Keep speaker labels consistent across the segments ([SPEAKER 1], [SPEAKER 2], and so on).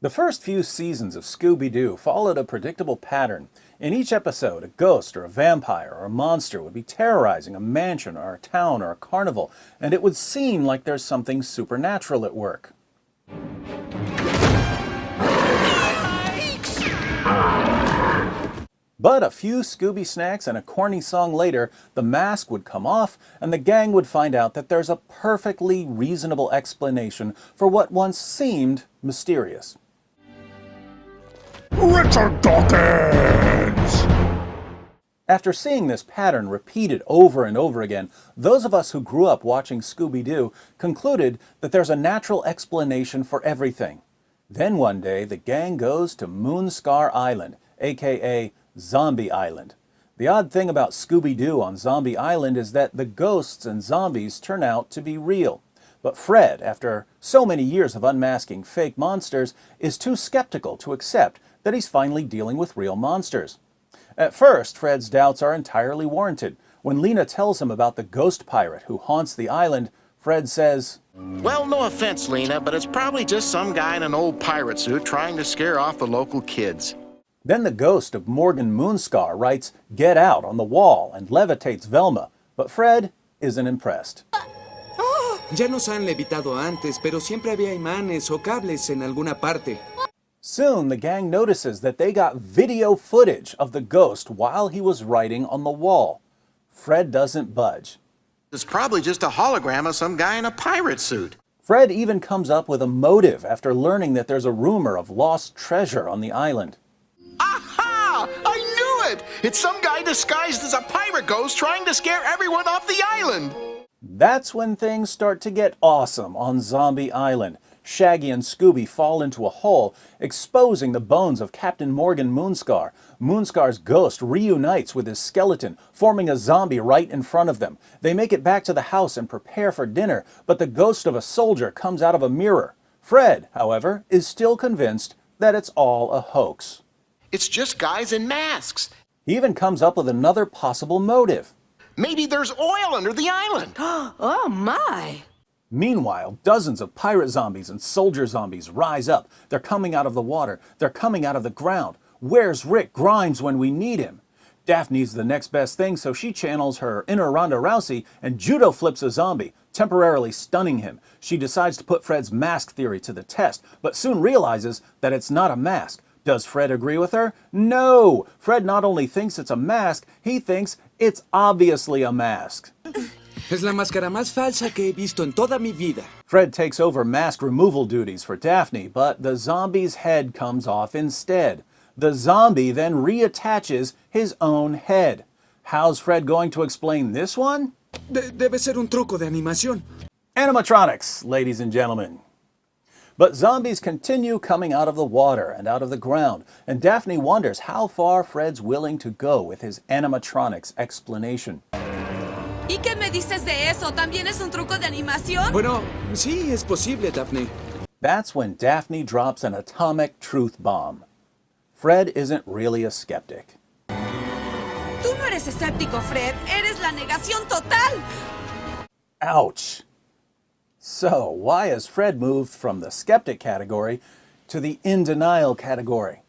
[SPEAKER 1] The first few seasons of Scooby-Doo followed a predictable pattern. In each episode, a ghost or a vampire or a monster would be terrorizing a mansion or a town or a carnival, and it would seem like there's something supernatural at work. But a few Scooby snacks and a corny song later, the mask would come off and the gang would find out that there's a perfectly reasonable explanation for what once seemed mysterious.
[SPEAKER 2] Richard Dawkins!
[SPEAKER 1] After seeing this pattern repeated over and over again, those of us who grew up watching Scooby-Doo concluded that there's a natural explanation for everything. Then one day, the gang goes to Moonscar Island, aka Zombie Island. The odd thing about Scooby-Doo on Zombie Island is that the ghosts and zombies turn out to be real. But Fred, after so many years of unmasking fake monsters, is too skeptical to accept that he's finally dealing with real monsters. At first, Fred's doubts are entirely warranted. When Lena tells him about the ghost pirate who haunts the island, Fred says,
[SPEAKER 3] "Well, no offense, Lena, but it's probably just some guy in an old pirate suit trying to scare off the local kids."
[SPEAKER 1] Then the ghost of Morgan Moonscar writes, "Get out" on the wall and levitates Velma, but Fred isn't impressed.
[SPEAKER 4] Ya nos han levitado antes, pero siempre había imanes o cables en alguna parte.
[SPEAKER 1] Soon, the gang notices that they got video footage of the ghost while he was writing on the wall. Fred doesn't budge.
[SPEAKER 3] It's probably just a hologram of some guy in a pirate suit.
[SPEAKER 1] Fred even comes up with a motive after learning that there's a rumor of lost treasure on the island.
[SPEAKER 3] Aha! I knew it! It's some guy disguised as a pirate ghost trying to scare everyone off the island.
[SPEAKER 1] That's when things start to get awesome on Zombie Island. Shaggy and Scooby fall into a hole, exposing the bones of Captain Morgan Moonscar. Moonscar's ghost reunites with his skeleton, forming a zombie right in front of them. They make it back to the house and prepare for dinner, but the ghost of a soldier comes out of a mirror. Fred, however, is still convinced that it's all a hoax.
[SPEAKER 3] It's just guys in masks.
[SPEAKER 1] He even comes up with another possible motive.
[SPEAKER 3] Maybe there's oil under the island.
[SPEAKER 5] Oh my!
[SPEAKER 1] Meanwhile, dozens of pirate zombies and soldier zombies rise up. They're coming out of the water. They're coming out of the ground. Where's Rick Grimes when we need him? Daphne's the next best thing, so she channels her inner Ronda Rousey and judo flips a zombie, temporarily stunning him. She decides to put Fred's mask theory to the test, but soon realizes that it's not a mask. Does Fred agree with her? No! Fred not only thinks it's a mask, he thinks it's obviously a mask.
[SPEAKER 4] Es la máscara más falsa que he visto en toda mi vida.
[SPEAKER 1] Fred takes over mask removal duties for Daphne, but the zombie's head comes off instead. The zombie then reattaches his own head. How's Fred going to explain this one?
[SPEAKER 4] Debe ser un truco de animación.
[SPEAKER 1] Animatronics, ladies and gentlemen. But zombies continue coming out of the water and out of the ground, and Daphne wonders how far Fred's willing to go with his animatronics explanation.
[SPEAKER 5] ¿Y qué me dices de eso? ¿También es un truco de animación?
[SPEAKER 4] Bueno, sí, es posible, Daphne.
[SPEAKER 1] That's when Daphne drops an atomic truth bomb. Fred isn't really a skeptic.
[SPEAKER 5] Tú no eres escéptico, Fred. Eres la negación total.
[SPEAKER 1] Ouch! So, why has Fred moved from the skeptic category to the in denial category?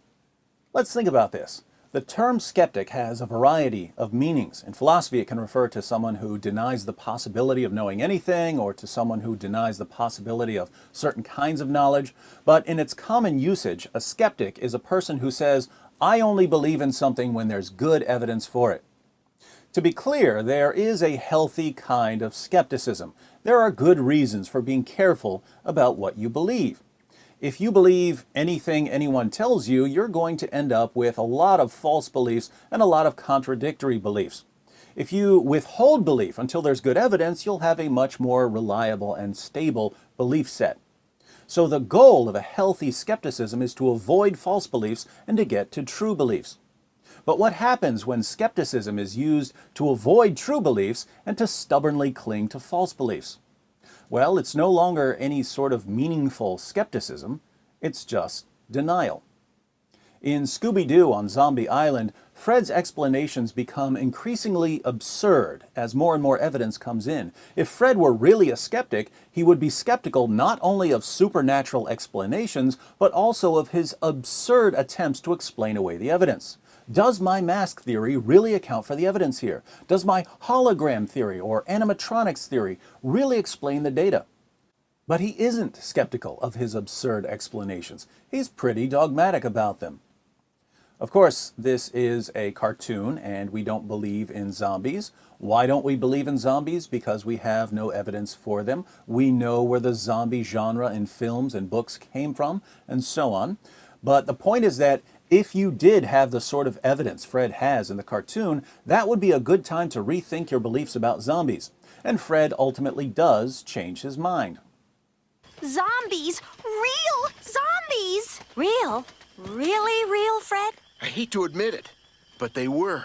[SPEAKER 1] Let's think about this. The term skeptic has a variety of meanings. In philosophy, it can refer to someone who denies the possibility of knowing anything, or to someone who denies the possibility of certain kinds of knowledge. But in its common usage, a skeptic is a person who says, "I only believe in something when there's good evidence for it." To be clear, there is a healthy kind of skepticism. There are good reasons for being careful about what you believe. If you believe anything anyone tells you, you're going to end up with a lot of false beliefs and a lot of contradictory beliefs. If you withhold belief until there's good evidence, you'll have a much more reliable and stable belief set. So the goal of a healthy skepticism is to avoid false beliefs and to get to true beliefs. But what happens when skepticism is used to avoid true beliefs and to stubbornly cling to false beliefs? Well, it's no longer any sort of meaningful skepticism, it's just denial. In Scooby-Doo on Zombie Island, Fred's explanations become increasingly absurd as more and more evidence comes in. If Fred were really a skeptic, he would be skeptical not only of supernatural explanations, but also of his absurd attempts to explain away the evidence. Does my mask theory really account for the evidence here? Does my hologram theory or animatronics theory really explain the data? But he isn't skeptical of his absurd explanations. He's pretty dogmatic about them. Of course, this is a cartoon and we don't believe in zombies. Why don't we believe in zombies? Because we have no evidence for them. We know where the zombie genre in films and books came from, and so on. But the point is that if you did have the sort of evidence Fred has in the cartoon, that would be a good time to rethink your beliefs about zombies. And Fred ultimately does change his mind.
[SPEAKER 6] Zombies? Real zombies? Real? Really real, Fred?
[SPEAKER 3] I hate to admit it, but they were.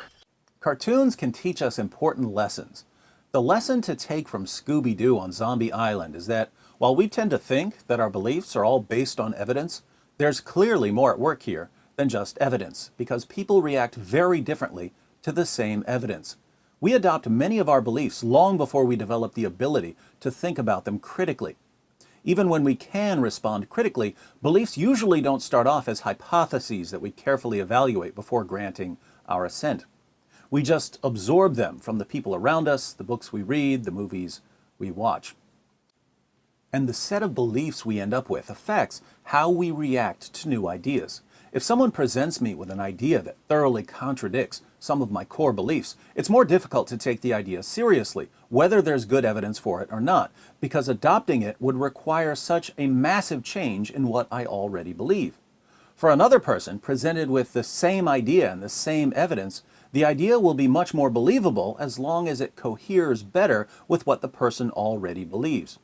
[SPEAKER 1] Cartoons can teach us important lessons. The lesson to take from Scooby-Doo on Zombie Island is that while we tend to think that our beliefs are all based on evidence, there's clearly more at work here than just evidence, because people react very differently to the same evidence. We adopt many of our beliefs long before we develop the ability to think about them critically. Even when we can respond critically, beliefs usually don't start off as hypotheses that we carefully evaluate before granting our assent. We just absorb them from the people around us, the books we read, the movies we watch. And the set of beliefs we end up with affects how we react to new ideas. If someone presents me with an idea that thoroughly contradicts some of my core beliefs, it's more difficult to take the idea seriously, whether there's good evidence for it or not, because adopting it would require such a massive change in what I already believe. For another person presented with the same idea and the same evidence, the idea will be much more believable as long as it coheres better with what the person already believes.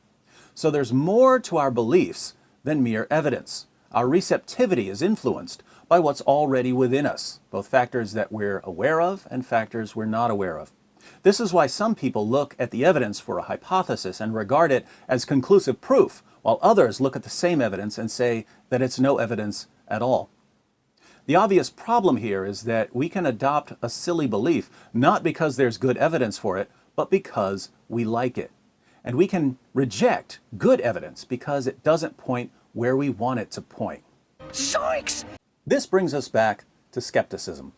[SPEAKER 1] So there's more to our beliefs than mere evidence. Our receptivity is influenced by what's already within us, both factors that we're aware of and factors we're not aware of. This is why some people look at the evidence for a hypothesis and regard it as conclusive proof, while others look at the same evidence and say that it's no evidence at all. The obvious problem here is that we can adopt a silly belief not because there's good evidence for it, but because we like it. And we can reject good evidence because it doesn't point where we want it to point.
[SPEAKER 3] Zoinks!
[SPEAKER 1] This brings us back to skepticism.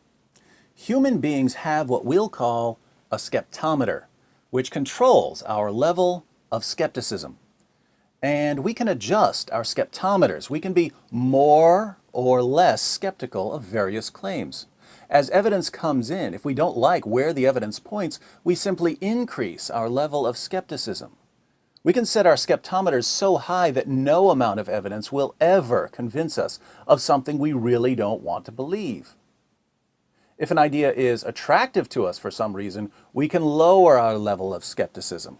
[SPEAKER 1] Human beings have what we'll call a skeptometer, which controls our level of skepticism. And we can adjust our skeptometers. We can be more or less skeptical of various claims. As evidence comes in, if we don't like where the evidence points, we simply increase our level of skepticism. We can set our skeptometers so high that no amount of evidence will ever convince us of something we really don't want to believe. If an idea is attractive to us for some reason, we can lower our level of skepticism.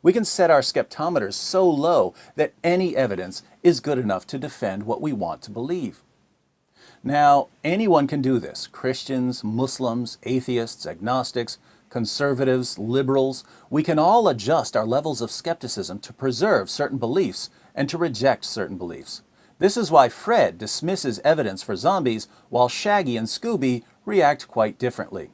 [SPEAKER 1] We can set our skeptometers so low that any evidence is good enough to defend what we want to believe. Now, anyone can do this. Christians, Muslims, atheists, agnostics, conservatives, liberals, we can all adjust our levels of skepticism to preserve certain beliefs and to reject certain beliefs. This is why Fred dismisses evidence for zombies while Shaggy and Scooby react quite differently.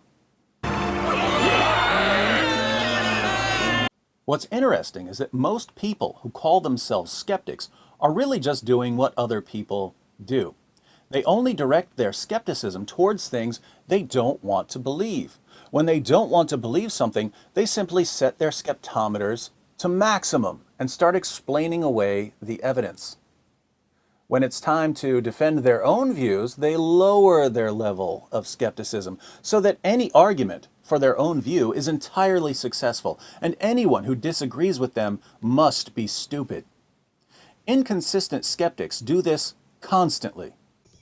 [SPEAKER 1] What's interesting is that most people who call themselves skeptics are really just doing what other people do. They only direct their skepticism towards things they don't want to believe. When they don't want to believe something, they simply set their skeptometers to maximum and start explaining away the evidence. When it's time to defend their own views, they lower their level of skepticism so that any argument for their own view is entirely successful, and anyone who disagrees with them must be stupid. Inconsistent skeptics do this constantly.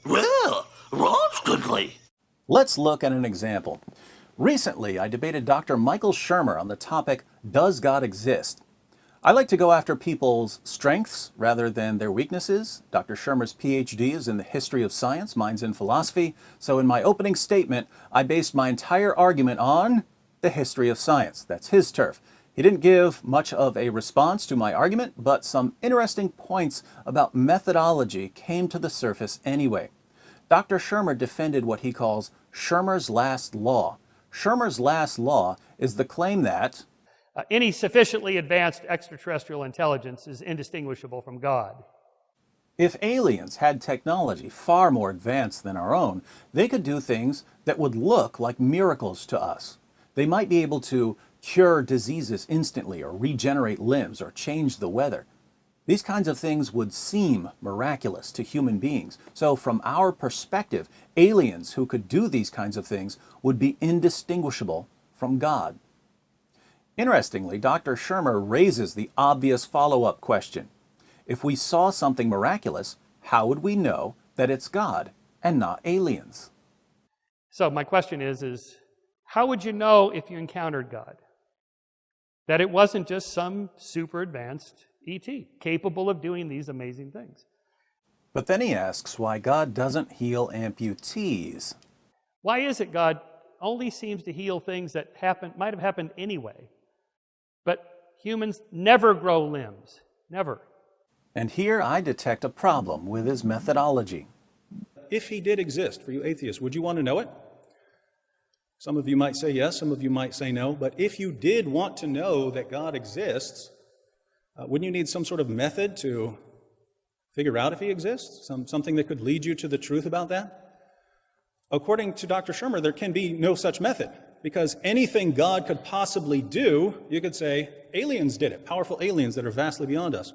[SPEAKER 2] Well, constantly.
[SPEAKER 1] Let's look at an example. Recently, I debated Dr. Michael Shermer on the topic, does God exist? I like to go after people's strengths rather than their weaknesses. Dr. Shermer's PhD is in the history of science, mine's in philosophy. So in my opening statement, I based my entire argument on the history of science. That's his turf. He didn't give much of a response to my argument, but some interesting points about methodology came to the surface anyway. Dr. Schirmer defended what he calls Schirmer's last law. Schirmer's last law is the claim that
[SPEAKER 7] any sufficiently advanced extraterrestrial intelligence is indistinguishable from God.
[SPEAKER 1] if aliens had technology far more advanced than our own, they could do things that would look like miracles to us. They might be able to cure diseases instantly, or regenerate limbs, or change the weather. These kinds of things would seem miraculous to human beings. So from our perspective, aliens who could do these kinds of things would be indistinguishable from God. Interestingly, Dr. Schirmer raises the obvious follow-up question. If we saw something miraculous, how would we know that it's God and not aliens?
[SPEAKER 7] So my question is how would you know if you encountered God? That it wasn't just some super advanced ET capable of doing these amazing things.
[SPEAKER 1] But then he asks why God doesn't heal amputees.
[SPEAKER 7] Why is it God only seems to heal things that might have happened anyway? But humans never grow limbs. Never.
[SPEAKER 1] And here I detect a problem with his methodology.
[SPEAKER 8] If he did exist, for you atheists, would you want to know it? Some of you might say yes, some of you might say no, but if you did want to know that God exists, wouldn't you need some sort of method to figure out if he exists? Something that could lead you to the truth about that? According to Dr. Schirmer, there can be no such method, because anything God could possibly do, you could say, aliens did it, powerful aliens that are vastly beyond us.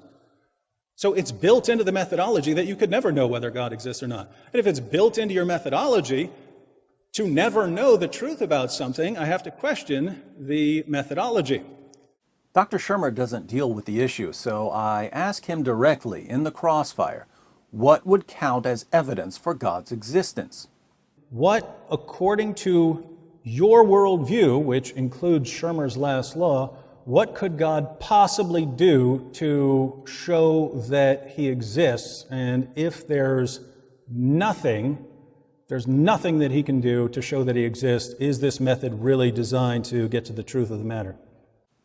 [SPEAKER 8] So it's built into the methodology that you could never know whether God exists or not. And if it's built into your methodology to never know the truth about something, I have to question the methodology.
[SPEAKER 1] Dr. Schirmer doesn't deal with the issue, so I ask him directly in the crossfire, what would count as evidence for God's existence?
[SPEAKER 8] What, according to your worldview, which includes Schirmer's last law, what could God possibly do to show that he exists? And if there's nothing that he can do to show that he exists, is this method really designed to get to the truth of the matter?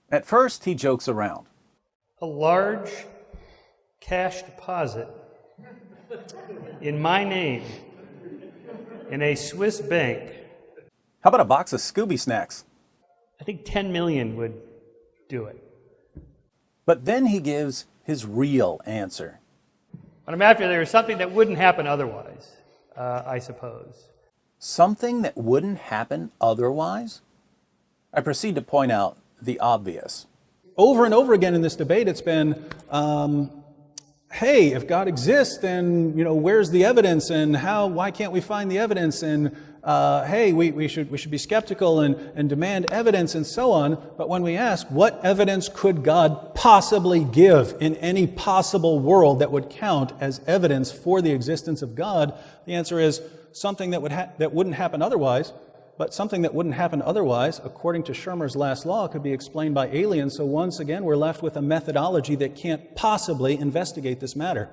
[SPEAKER 1] At first, he jokes around.
[SPEAKER 7] A large cash deposit in my name in a Swiss bank.
[SPEAKER 1] How about a box of Scooby snacks?
[SPEAKER 7] I think 10 million would do it.
[SPEAKER 1] But then he gives his real answer.
[SPEAKER 7] But I'm after there's something that wouldn't happen otherwise, I suppose.
[SPEAKER 1] Something that wouldn't happen otherwise? I proceed to point out the obvious.
[SPEAKER 8] Over and over again in this debate, it's been, hey, if God exists, then, where's the evidence, and why can't we find the evidence, and hey, we should be skeptical and demand evidence and so on. But when we ask, what evidence could God possibly give in any possible world that would count as evidence for the existence of God, the answer is something that wouldn't happen otherwise. But something that wouldn't happen otherwise, according to Schirmer's last law, could be explained by aliens. So once again, we're left with a methodology that can't possibly investigate this matter.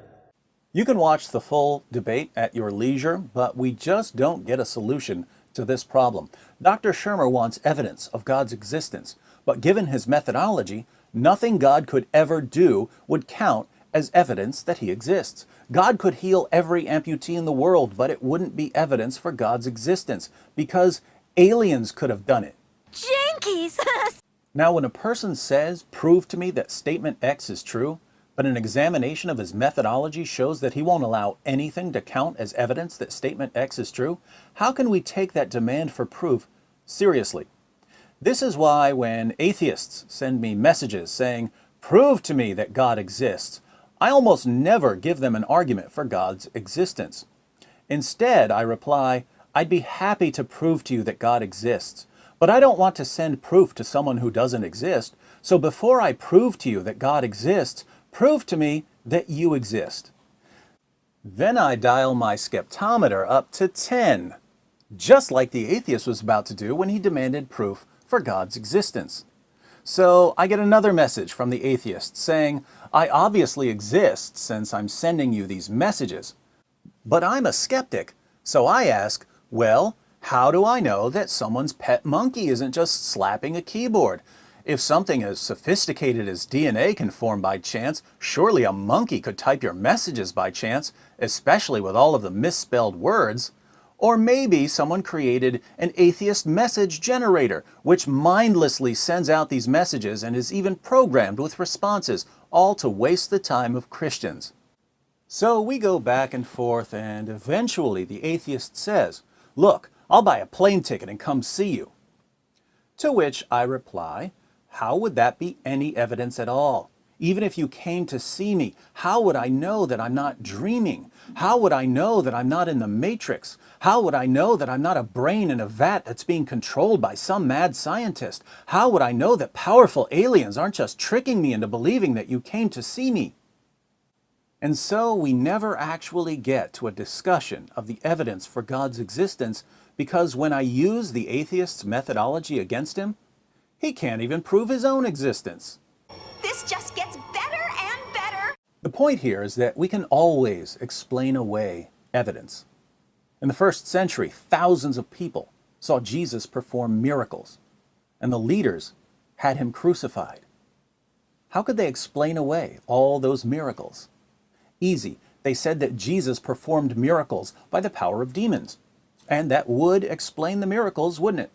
[SPEAKER 1] You can watch the full debate at your leisure, but we just don't get a solution to this problem. Dr. Schirmer wants evidence of God's existence, but given his methodology, nothing God could ever do would count as evidence that he exists. God could heal every amputee in the world, but it wouldn't be evidence for God's existence, because aliens could have done it.
[SPEAKER 6] Jinkies!
[SPEAKER 1] Now, when a person says, prove to me that statement X is true, but an examination of his methodology shows that he won't allow anything to count as evidence that statement X is true, how can we take that demand for proof seriously? This is why when atheists send me messages saying, prove to me that God exists, I almost never give them an argument for God's existence. Instead, I reply, I'd be happy to prove to you that God exists, but I don't want to send proof to someone who doesn't exist, so before I prove to you that God exists, prove to me that you exist. Then I dial my skeptometer up to 10, just like the atheist was about to do when he demanded proof for God's existence. So I get another message from the atheist saying, I obviously exist since I'm sending you these messages. But I'm a skeptic, so I ask, well, how do I know that someone's pet monkey isn't just slapping a keyboard? If something as sophisticated as DNA can form by chance, surely a monkey could type your messages by chance, especially with all of the misspelled words. Or maybe someone created an atheist message generator, which mindlessly sends out these messages and is even programmed with responses, all to waste the time of Christians. So we go back and forth, and eventually the atheist says, "Look, I'll buy a plane ticket and come see you." To which I reply, how would that be any evidence at all? Even if you came to see me, how would I know that I'm not dreaming? How would I know that I'm not in the Matrix? How would I know that I'm not a brain in a vat that's being controlled by some mad scientist? How would I know that powerful aliens aren't just tricking me into believing that you came to see me? And so we never actually get to a discussion of the evidence for God's existence, because when I use the atheist's methodology against him, he can't even prove his own existence.
[SPEAKER 6] This just gets better and better.
[SPEAKER 1] The point here is that we can always explain away evidence. In the first century, thousands of people saw Jesus perform miracles, and the leaders had him crucified. How could they explain away all those miracles? Easy. They said that Jesus performed miracles by the power of demons, and that would explain the miracles, wouldn't it?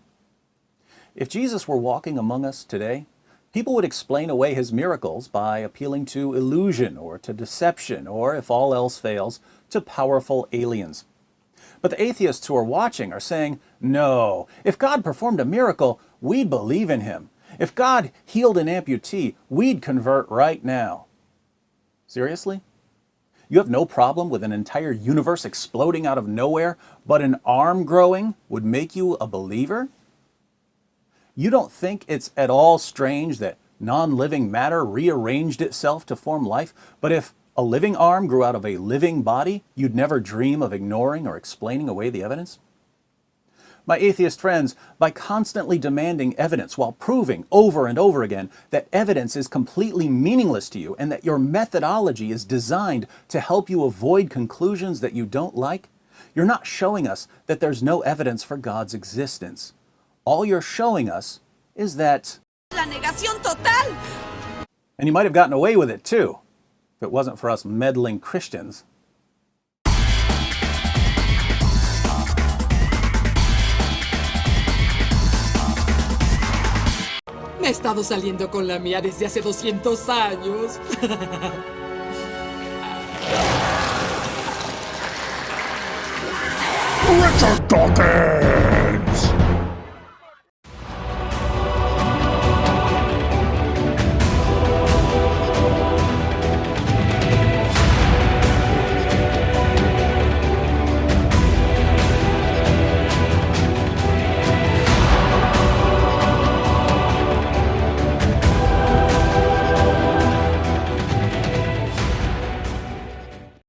[SPEAKER 1] If Jesus were walking among us today, people would explain away his miracles by appealing to illusion or to deception, or, if all else fails, to powerful aliens. But the atheists who are watching are saying, no, if God performed a miracle, we'd believe in him. If God healed an amputee, we'd convert right now. Seriously? You have no problem with an entire universe exploding out of nowhere, but an arm growing would make you a believer? You don't think it's at all strange that non-living matter rearranged itself to form life, but if a living arm grew out of a living body, you'd never dream of ignoring or explaining away the evidence? My atheist friends, by constantly demanding evidence while proving over and over again that evidence is completely meaningless to you and that your methodology is designed to help you avoid conclusions that you don't like, you're not showing us that there's no evidence for God's existence. All you're showing us is that...
[SPEAKER 5] La negación total.
[SPEAKER 1] And you might have gotten away with it too, if it wasn't for us meddling Christians.
[SPEAKER 9] Me he estado saliendo con la mía desde hace 200 años.
[SPEAKER 3] Richard Dawkins!